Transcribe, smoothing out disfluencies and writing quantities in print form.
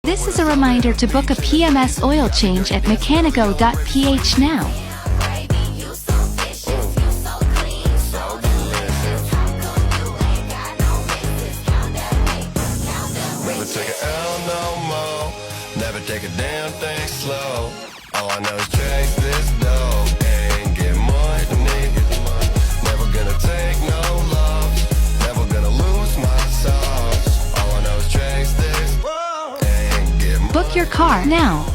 This is a reminder to book a PMS oil change at Mechanico.ph now. Never take a L no more. Never take a damn thing slow. All I know is chase this dough and get money. Never gonna take no loss. Never gonna lose my sauce. All I know is chase this and get money. Book your car now.